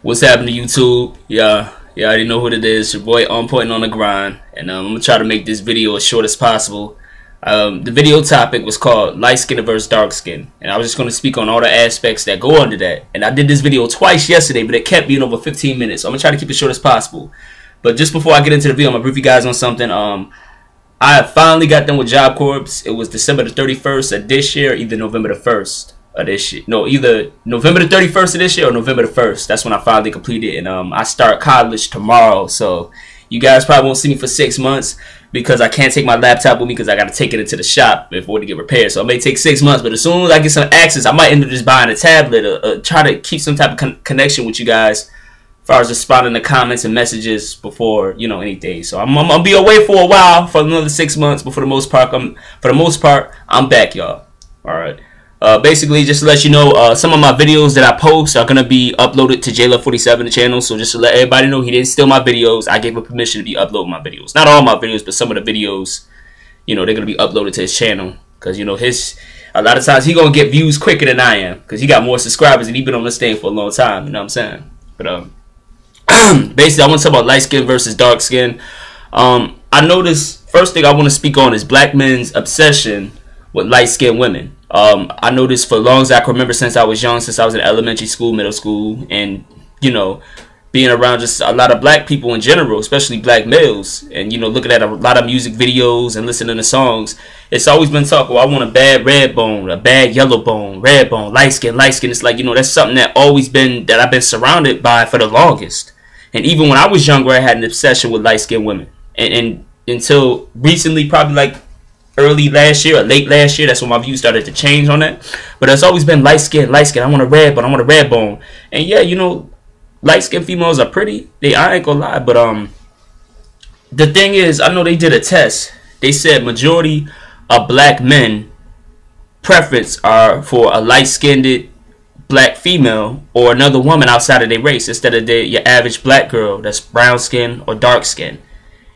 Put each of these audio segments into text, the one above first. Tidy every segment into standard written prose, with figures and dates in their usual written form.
What's happening, YouTube? Yeah, you already know what it is. Your boy On Point on the grind, and I'm gonna try to make this video as short as possible. The video topic was called light skin versus dark skin, and I was just gonna speak on all the aspects that go under that. And I did this video twice yesterday, but it kept being over 15 minutes, so I'm gonna try to keep it short as possible. But just before I get into the video, I'm gonna brief you guys on something. I finally got done with Job Corps. It was December the 31st of this year, either November the 1st of this year. No, either November the 31st of this year or November the 1st. That's when I finally completed it. And I start college tomorrow. So you guys probably won't see me for 6 months because I can't take my laptop with me because I got to take it into the shop before it get repaired. So it may take 6 months. But as soon as I get some access, I might end up just buying a tablet or try to keep some type of connection with you guys as far as responding to comments and messages before, you know, anything. So I'm gonna be away for a while, for another 6 months, but for the most part, I'm back, y'all. All right. Basically, just to let you know, some of my videos that I post are gonna be uploaded to JLove47 channel. So just to let everybody know, he didn't steal my videos. I gave him permission to be uploading my videos. Not all my videos, but some of the videos, you know, they're gonna be uploaded to his channel because, you know, a lot of times he gonna get views quicker than I am because he got more subscribers and he been on this thing for a long time. You know what I'm saying? But basically, I want to talk about light skin versus dark skin. I noticed, first thing I want to speak on is black men's obsession with light skinned women. I noticed for long as I can remember, since I was young, since I was in elementary school, middle school, and, you know, being around just a lot of black people in general, especially black males, and, you know, looking at a lot of music videos and listening to songs, it's always been talk, well, I want a bad red bone, a bad yellow bone, red bone, light skin, light skin. It's like, you know, that's something that I've been surrounded by for the longest. And even when I was younger, I had an obsession with light-skinned women. And until recently, probably like early last year or late last year, that's when my views started to change on that. But it's always been light skin. I want a red bone. I want a red bone. And yeah, you know, light-skinned females are pretty. I ain't gonna lie. But the thing is, I know they did a test. They said majority of black men preference are for a light-skinned black female or another woman outside of their race instead of your average black girl that's brown skin or dark skin.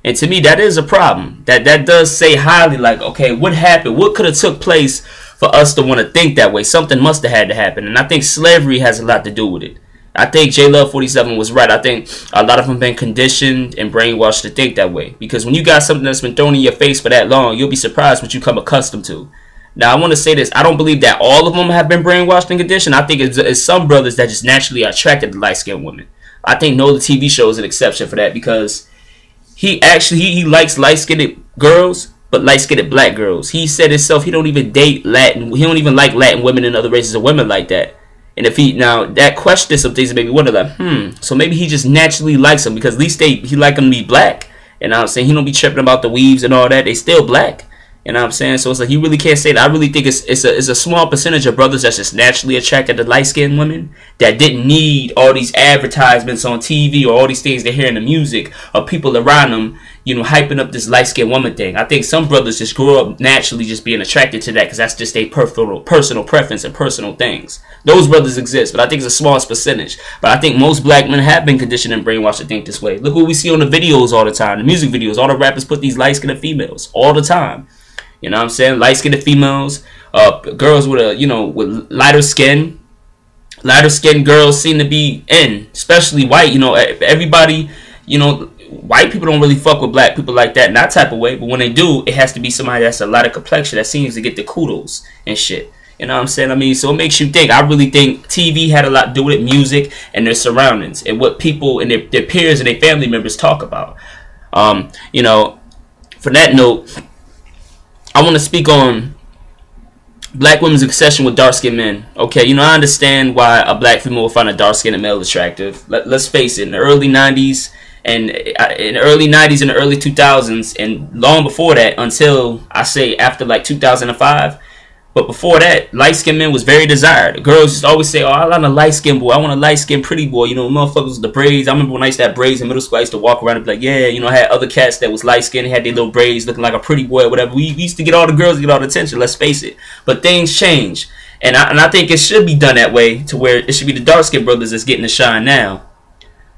And to me, that is a problem. That does say highly, like, okay, what happened? What could have took place for us to want to think that way? Something must have had to happen. And I think slavery has a lot to do with it. I think JLove47 was right. I think a lot of them been conditioned and brainwashed to think that way. Because when you got something that's been thrown in your face for that long, you'll be surprised what you come accustomed to. Now, I want to say this. I don't believe that all of them have been brainwashed and conditioned. I think it's some brothers that just naturally are attracted to light-skinned women. I think No, the TV show is an exception for that because he likes light-skinned girls, but light-skinned black girls. He said himself he don't even date Latin. He don't even like Latin women and other races of women like that. And if now that question some things that make me wonder, like, so maybe he just naturally likes them because at least he like them to be black. And I'm saying he don't be tripping about the weaves and all that. They still black. You know what I'm saying? So it's like, he really can't say that. I really think it's a small percentage of brothers that's just naturally attracted to light-skinned women that didn't need all these advertisements on TV or all these things they hear in the music or people around them, you know, hyping up this light-skinned woman thing. I think some brothers just grew up naturally just being attracted to that because that's just a personal preference and personal things. Those brothers exist, but I think it's a small percentage. But I think most black men have been conditioned and brainwashed to think this way. Look what we see on the videos all the time, the music videos. All the rappers put these light-skinned females all the time. You know what I'm saying? Light-skinned females, girls with with lighter skin. Lighter skinned girls seem to be in, especially white. You know, everybody, you know, white people don't really fuck with black people like that in that type of way. But when they do, it has to be somebody that's a lighter complexion that seems to get the kudos and shit. You know what I'm saying? I mean, so it makes you think. I really think TV had a lot to do with it, music and their surroundings and what people and their peers and their family members talk about. You know, for that note, I want to speak on black women's obsession with dark-skinned men. Okay, you know, I understand why a black female will find a dark-skinned male attractive. Let's face it, in the early 90s and in the early 2000s and long before that, until I say after like 2005. But before that, light-skinned men was very desired. Girls just always say, oh, I want a light-skinned boy. I want a light-skinned pretty boy. You know, motherfuckers with the braids. I remember when I used to have braids in middle school, I used to walk around and be like, yeah, you know, I had other cats that was light-skinned, had their little braids looking like a pretty boy or whatever. We used to get all the girls to get all the attention, let's face it. But things change. And I think it should be done that way to where it should be the dark-skinned brothers that's getting the shine now.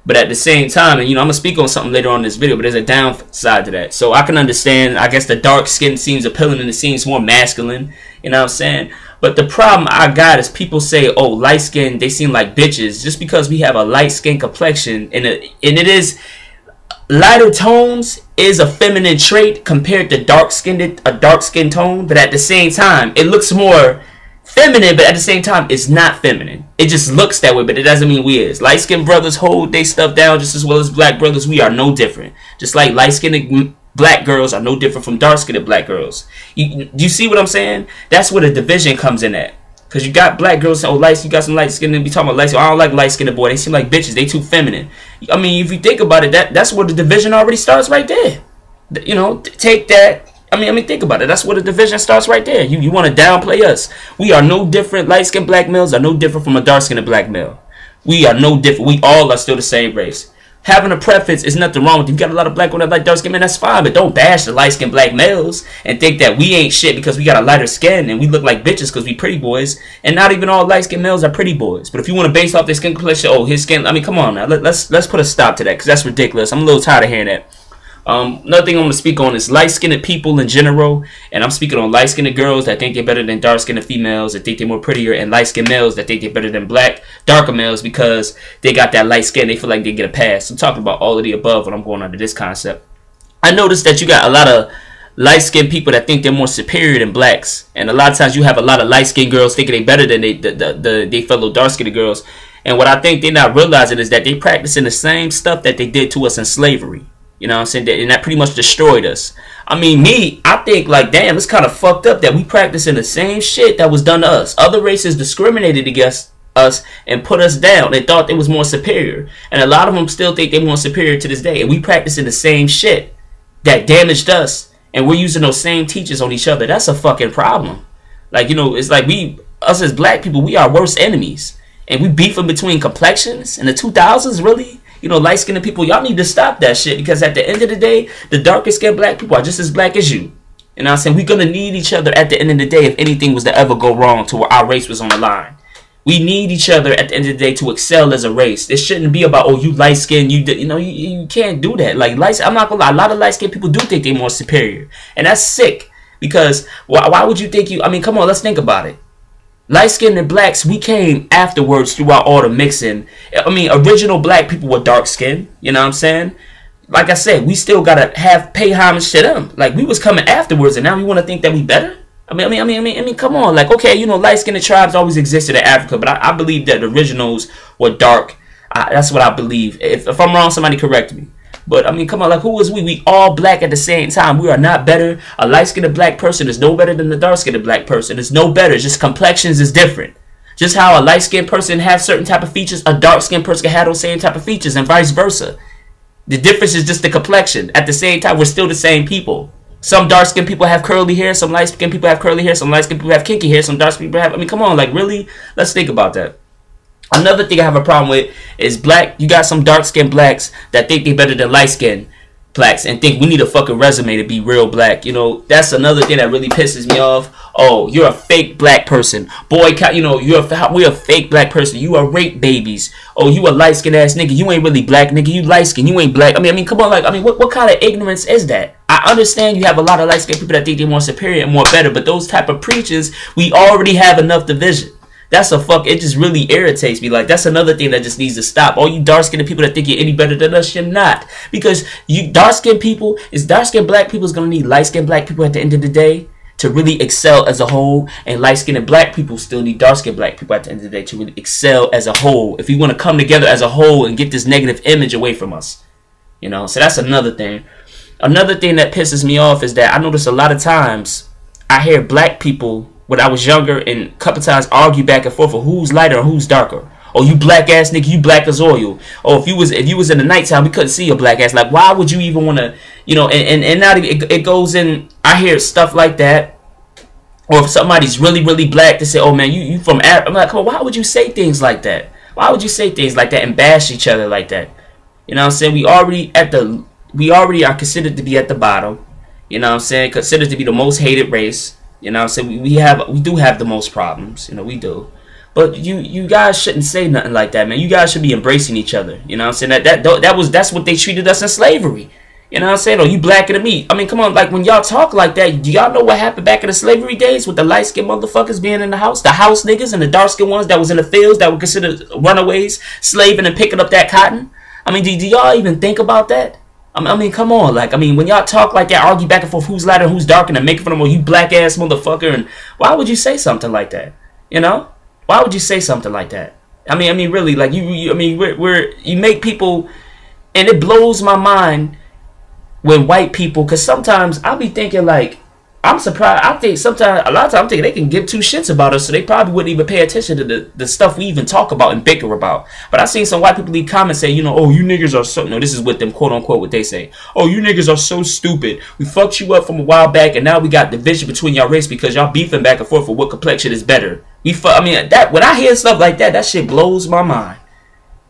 But at the same time, and you know, I'm going to speak on something later on in this video, but there's a downside to that. So I can understand, I guess the dark skin seems appealing and it seems more masculine, you know what I'm saying? But the problem I got is people say, oh, light skin, they seem like bitches just because we have a light skin complexion, and it is lighter tones is a feminine trait compared to dark skin tone, but at the same time it looks more feminine, but at the same time it's not feminine. It just looks that way, but it doesn't mean we is. Light skinned brothers hold they stuff down just as well as black brothers. We are no different. Just like light skinned black girls are no different from dark skinned black girls. You see what I'm saying? That's where the division comes in at. Because you got black girls saying, oh, light, you got some light skin, and be talking about light skin. I don't like light skinned boy. They seem like bitches. They too feminine. I mean, if you think about it, that's where the division already starts right there. You know, take that. I mean, think about it. That's where the division starts right there. You want to downplay us. We are no different. Light skinned black males are no different from a dark skinned black male. We are no different. We all are still the same race. Having a preference is nothing wrong with it. You got a lot of black women that like dark skin men, that's fine, but don't bash the light skinned black males and think that we ain't shit because we got a lighter skin and we look like bitches because we pretty boys. And not even all light skinned males are pretty boys. But if you want to base off their skin complexion, oh, his skin, I mean, come on now, let's put a stop to that because that's ridiculous. I'm a little tired of hearing that. Another thing I'm going to speak on is light-skinned people in general, and I'm speaking on light-skinned girls that think they're better than dark-skinned females, that think they're more prettier, and light-skinned males that think they're better than darker males because they got that light skin, they feel like they get a pass. I'm talking about all of the above when I'm going under this concept. I noticed that you got a lot of light-skinned people that think they're more superior than blacks, and a lot of times you have a lot of light-skinned girls thinking they're better than they fellow dark-skinned girls, and what I think they're not realizing is that they practicing the same stuff that they did to us in slavery. You know what I'm saying? And that pretty much destroyed us. I mean, I think like, damn, it's kind of fucked up that we practicing the same shit that was done to us. Other races discriminated against us and put us down. They thought they was more superior. And a lot of them still think they're more superior to this day. And we practicing the same shit that damaged us. And we're using those same teachers on each other. That's a fucking problem. Like, you know, it's like us as black people, we are worst enemies. And we beefing between complexions in the 2000s, really? You know, light-skinned people, y'all need to stop that shit because at the end of the day, the darkest skinned black people are just as black as you. You know what I'm saying? We're going to need each other at the end of the day if anything was to ever go wrong to where our race was on the line. We need each other at the end of the day to excel as a race. It shouldn't be about, oh, you light-skinned, you can't do that. Like, I'm not going to lie, a lot of light-skinned people do think they're more superior. And that's sick because why would you think I mean, come on, let's think about it. Light-skinned and blacks, we came afterwards throughout all the mixing. I mean, original black people were dark-skinned. You know what I'm saying? Like I said, we still gotta pay homage to them. Like, we was coming afterwards, and now we want to think that we better. I mean, come on. Like, okay, you know, light-skinned tribes always existed in Africa, but I believe that the originals were dark. That's what I believe. If I'm wrong, somebody correct me. But, I mean, come on, like, who was we? We all black at the same time. We are not better. A light-skinned black person is no better than the dark-skinned black person. It's no better. It's just complexions is different. Just how a light-skinned person has certain type of features, a dark-skinned person can have those same type of features, and vice versa. The difference is just the complexion. At the same time, we're still the same people. Some dark-skinned people have curly hair. Some light-skinned people have curly hair. Some light-skinned people have kinky hair. Some dark-skinned people have... I mean, come on, like, really? Let's think about that. Another thing I have a problem with is you got some dark-skinned blacks that think they're better than light-skinned blacks and think we need a fucking resume to be real black. You know, that's another thing that really pisses me off. Oh, you're a fake black person. Boycott, you know, we're a fake black person. You are rape babies. Oh, you a light-skinned ass nigga. You ain't really black, nigga. You light-skinned. You ain't black. I mean, come on, like, what kind of ignorance is that? I understand you have a lot of light-skinned people that think they're more superior and more better, but those type of preachers, we already have enough division. It just really irritates me. Like, that's another thing that just needs to stop. All you dark-skinned people that think you're any better than us, you're not. Because you dark-skinned black people is going to need light-skinned black people at the end of the day to really excel as a whole. And light-skinned black people still need dark-skinned black people at the end of the day to really excel as a whole. If we want to come together as a whole and get this negative image away from us. You know, so that's another thing. Another thing that pisses me off is that I notice a lot of times I hear black people when I was younger and a couple times argue back and forth of who's lighter or who's darker. Oh, you black ass nigga, you black as oil. Oh, if you was in the nighttime, we couldn't see your black ass. Like, why would you even want to, you know? And now it goes in. I hear stuff like that. Or if somebody's really black, they say, oh man, you from Africa. I'm like, come on, why would you say things like that? Why would you say things like that and bash each other like that? You know what I'm saying? We already are considered to be at the bottom. You know what I'm saying? Considered to be the most hated race. You know what I'm saying? We do have the most problems. You know, we do. But you guys shouldn't say nothing like that, man. You guys should be embracing each other. You know what I'm saying? That's what they treated us in slavery. You know what I'm saying? Or you blacker than me. I mean, come on, like when y'all talk like that, do y'all know what happened back in the slavery days with the light skinned motherfuckers being in the house? The house niggas and the dark skinned ones that was in the fields that were considered runaways, slaving and picking up that cotton? I mean, do y'all even think about that? I mean, come on, like, I mean, when y'all talk like that, argue back and forth, who's lighter, who's darker, and making fun of them, you black ass motherfucker, and why would you say something like that? You know? Why would you say something like that? I mean, really, like, I mean, you make people, and it blows my mind when white people, because sometimes I'll be thinking, like, I'm surprised. I think sometimes, a lot of times, I'm thinking they can give two shits about us, so they probably wouldn't even pay attention to the stuff we even talk about and bicker about. But I've seen some white people leave comments say, you know, oh, you niggas are so, no, this is with them, quote unquote, what they say. Oh, you niggas are so stupid. We fucked you up from a while back, and now we got division between y'all race because y'all beefing back and forth for what complexion is better. I mean, that when I hear stuff like that, that shit blows my mind.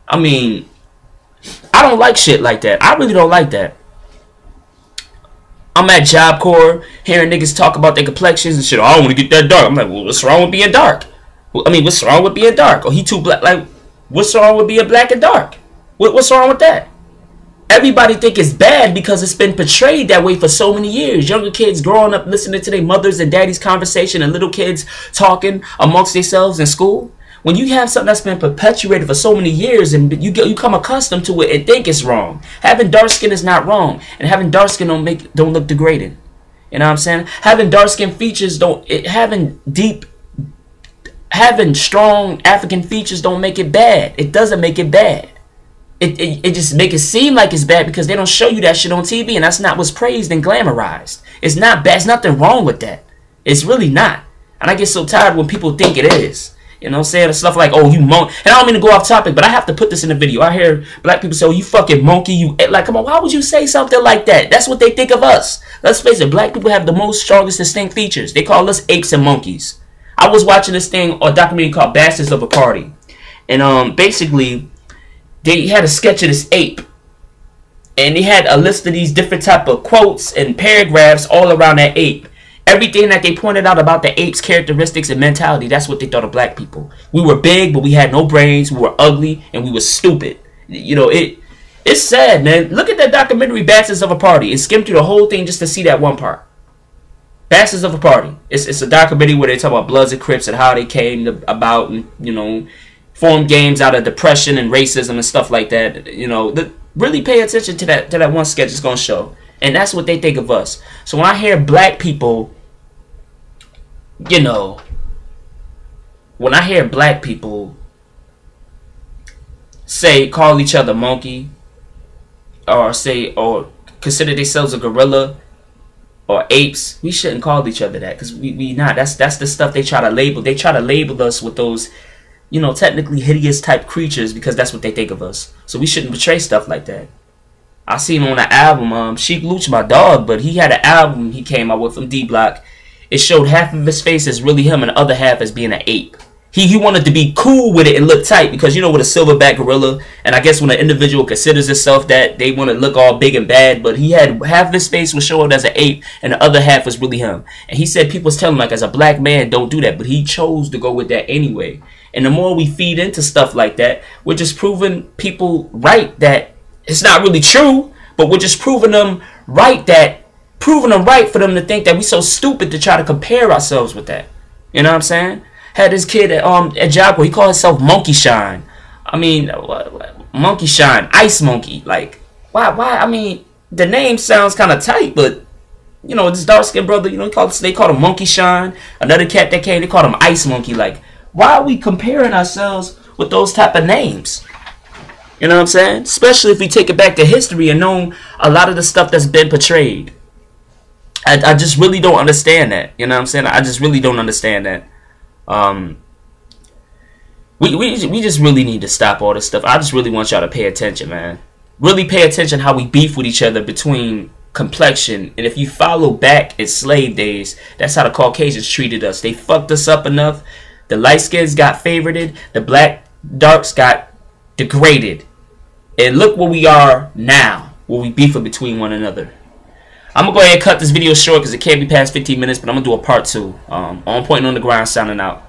I mean, I don't like shit like that. I really don't like that. I'm at Job Corps hearing niggas talk about their complexions and shit. Oh, I don't want to get that dark. I'm like, well, what's wrong with being dark? I mean, what's wrong with being dark? Oh, he too black. Like, what's wrong with being black and dark? What's wrong with that? Everybody think it's bad because it's been portrayed that way for so many years. Younger kids growing up listening to their mothers and daddy's conversation and little kids talking amongst themselves in school. When you have something that's been perpetuated for so many years and you come accustomed to it and think it's wrong. Having dark skin is not wrong, and having dark skin don't look degrading. You know what I'm saying? Having dark skin features having strong African features don't make it bad. It doesn't make it bad. It just make it seem like it's bad because they don't show you that shit on TV, and that's not what's praised and glamorized. It's not bad. There's nothing wrong with that. It's really not. And I get so tired when people think it is. You know what I'm saying? Stuff like, oh, you monk. And I don't mean to go off topic, but I have to put this in the video. I hear black people say, oh, you fucking monkey. You like, come on, why would you say something like that? That's what they think of us. Let's face it, black people have the most strongest distinct features. They call us apes and monkeys. I was watching this thing, or a documentary called Bastards of a Party. And basically, they had a sketch of this ape. And they had a list of these different type of quotes and paragraphs all around that ape. Everything that they pointed out about the ape's characteristics and mentality, that's what they thought of black people. We were big, but we had no brains. We were ugly, and we were stupid. You know, it's sad, man. Look at that documentary, Bastards of a Party. It skimmed through the whole thing just to see that one part. Bastards of a Party. It's a documentary where they talk about Bloods and Crips and how they came about, and, you know, formed games out of depression and racism and stuff like that. You know, really pay attention to that one sketch it's going to show. And that's what they think of us. So when I hear black people, you know, when I hear black people call each other monkey, or consider themselves a gorilla or apes, we shouldn't call each other that, because we not. That's the stuff they try to label. They try to label us with those, you know, technically hideous type creatures because that's what they think of us. So we shouldn't portray stuff like that. I seen on the album, Sheik Luch, my dog, but he had an album he came out with from D Block. It showed half of his face as really him and the other half as being an ape. He wanted to be cool with it and look tight because, you know, with a silverback gorilla, and I guess when an individual considers himself that, they want to look all big and bad, but he had half of his face was showing as an ape and the other half was really him. And he said people was telling him, like, as a black man, don't do that, but he chose to go with that anyway. And the more we feed into stuff like that, we're just proving people right that it's not really true, but we're just proving them right for them to think that we so stupid to try to compare ourselves with that. You know what I'm saying? Had this kid at Job Corps, he called himself Monkey Shine. I mean, Monkey Shine, Ice Monkey. Like, why? I mean, the name sounds kind of tight, but, you know, this dark skinned brother, you know, they called him Monkey Shine. Another cat that came, they called him Ice Monkey. Like, why are we comparing ourselves with those type of names? You know what I'm saying? Especially if we take it back to history and know a lot of the stuff that's been portrayed. I just really don't understand that. You know what I'm saying? I just really don't understand that. We just really need to stop all this stuff. I just really want y'all to pay attention, man. Really pay attention how we beef with each other between complexion. And if you follow back in slave days, that's how the Caucasians treated us. They fucked us up enough. The light skins got favorited. The black darks got degraded. And look where we are now, where we beefing between one another. I'm going to go ahead and cut this video short because it can't be past 15 minutes, but I'm going to do a part 2. On point and on the grind, signing out.